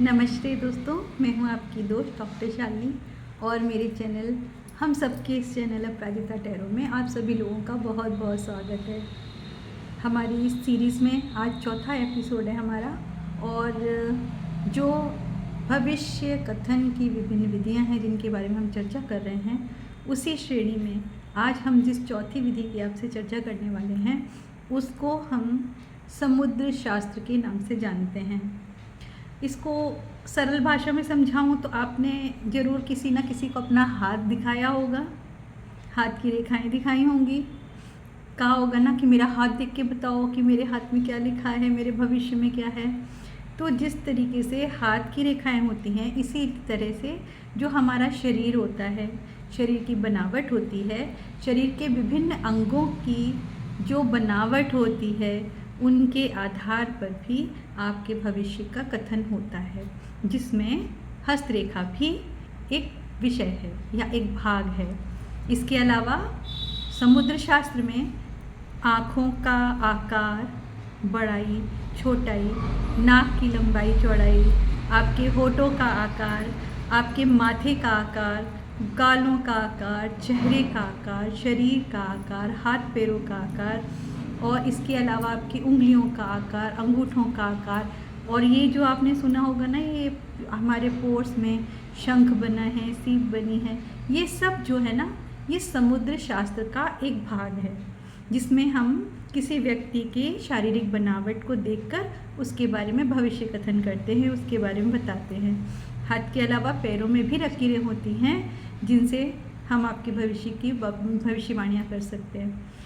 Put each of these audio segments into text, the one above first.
नमस्ते दोस्तों, मैं हूं आपकी दोस्त डॉक्टर शालिनी और मेरे चैनल हम सबके इस चैनल अपराजिता टैरो में आप सभी लोगों का बहुत बहुत स्वागत है। हमारी इस सीरीज़ में आज चौथा एपिसोड है हमारा और जो भविष्य कथन की विभिन्न विधियां हैं जिनके बारे में हम चर्चा कर रहे हैं, उसी श्रेणी में आज हम जिस चौथी विधि की आपसे चर्चा करने वाले हैं उसको हम समुद्र शास्त्र के नाम से जानते हैं। इसको सरल भाषा में समझाऊं तो आपने ज़रूर किसी ना किसी को अपना हाथ दिखाया होगा, हाथ की रेखाएं दिखाई होंगी, कहा होगा ना कि मेरा हाथ देख के बताओ कि मेरे हाथ में क्या लिखा है, मेरे भविष्य में क्या है। तो जिस तरीके से हाथ की रेखाएं होती हैं, इसी तरह से जो हमारा शरीर होता है, शरीर की बनावट होती है, शरीर के विभिन्न अंगों की जो बनावट होती है उनके आधार पर भी आपके भविष्य का कथन होता है, जिसमें हस्तरेखा भी एक विषय है या एक भाग है। इसके अलावा समुद्र शास्त्र में आँखों का आकार, बड़ाई, छोटाई, नाक की लंबाई चौड़ाई, आपके होठों का आकार, आपके माथे का आकार, गालों का आकार, चेहरे का आकार, शरीर का आकार, हाथ पैरों का आकार और इसके अलावा आपकी उंगलियों का आकार, अंगूठों का आकार। और ये जो आपने सुना होगा ना, ये हमारे पोर्स में शंख बना है, सीप बनी है, ये सब जो है ना, ये समुद्र शास्त्र का एक भाग है, जिसमें हम किसी व्यक्ति के शारीरिक बनावट को देखकर उसके बारे में भविष्य कथन करते हैं, उसके बारे में बताते हैं। हाथ के अलावा पैरों में भी लकीरें होती हैं जिनसे हम आपके भविष्य की भविष्यवाणियाँ कर सकते हैं।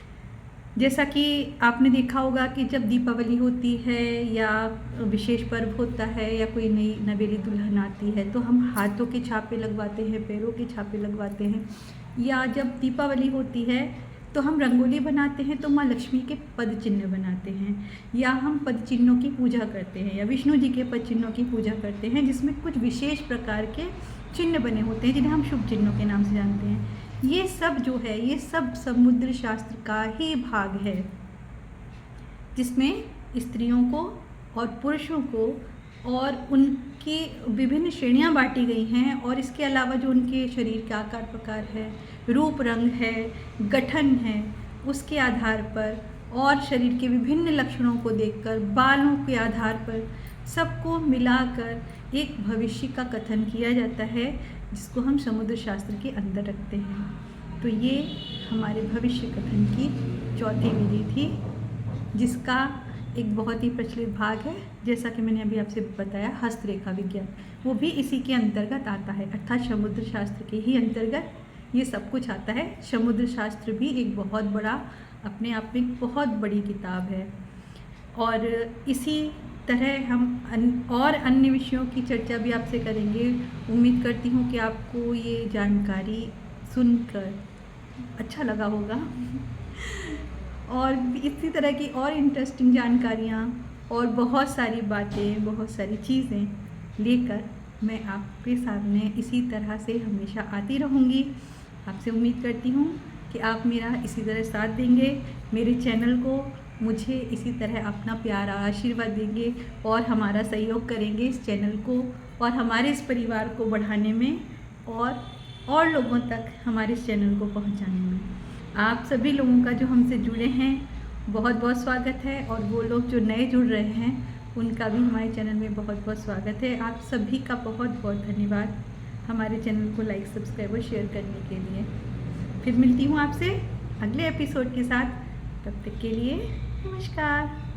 जैसा कि आपने देखा होगा कि जब दीपावली होती है या विशेष पर्व होता है या कोई नई नवेली दुल्हन आती है तो हम हाथों के छापे लगवाते हैं, पैरों के छापे लगवाते हैं। या जब दीपावली होती है तो हम रंगोली बनाते हैं तो माँ लक्ष्मी के पद चिन्ह बनाते हैं, या हम पद चिन्हों की पूजा करते हैं, या विष्णु जी के पद चिन्हों की पूजा करते हैं, जिसमें कुछ विशेष प्रकार के चिन्ह बने होते हैं जिन्हें हम शुभ चिन्हों के नाम से जानते हैं। ये सब जो है, ये सब समुद्र शास्त्र का ही भाग है, जिसमें स्त्रियों को और पुरुषों को और उनकी विभिन्न श्रेणियां बांटी गई हैं। और इसके अलावा जो उनके शरीर का आकार प्रकार है, रूप रंग है, गठन है, उसके आधार पर और शरीर के विभिन्न लक्षणों को देखकर, बालों के आधार पर सबको मिलाकर एक भविष्य का कथन किया जाता है, जिसको हम समुद्र शास्त्र के अंदर रखते हैं। तो ये हमारे भविष्य कथन की चौथी विधि थी, जिसका एक बहुत ही प्रचलित भाग है, जैसा कि मैंने अभी आपसे बताया, हस्तरेखा विज्ञान, वो भी इसी के अंतर्गत आता है, अर्थात समुद्र शास्त्र के ही अंतर्गत ये सब कुछ आता है। समुद्र शास्त्र भी एक बहुत बड़ा, अपने आप में बहुत बड़ी किताब है। और इसी तरह हम और अन्य विषयों की चर्चा भी आपसे करेंगे। उम्मीद करती हूँ कि आपको ये जानकारी सुनकर अच्छा लगा होगा और इसी तरह की और इंटरेस्टिंग जानकारियाँ और बहुत सारी बातें, बहुत सारी चीज़ें लेकर मैं आपके सामने इसी तरह से हमेशा आती रहूँगी। आपसे उम्मीद करती हूँ कि आप मेरा इसी तरह साथ देंगे, मेरे चैनल को, मुझे इसी तरह अपना प्यारा आशीर्वाद देंगे और हमारा सहयोग करेंगे इस चैनल को और हमारे इस परिवार को बढ़ाने में और लोगों तक हमारे इस चैनल को पहुंचाने में। आप सभी लोगों का जो हमसे जुड़े हैं बहुत बहुत स्वागत है, और वो लोग जो नए जुड़ रहे हैं उनका भी हमारे चैनल में बहुत बहुत स्वागत है। आप सभी का बहुत बहुत धन्यवाद हमारे चैनल को लाइक, सब्सक्राइब और शेयर करने के लिए। फिर मिलती हूँ आपसे अगले एपिसोड के साथ, तब तक के लिए नमस्कार।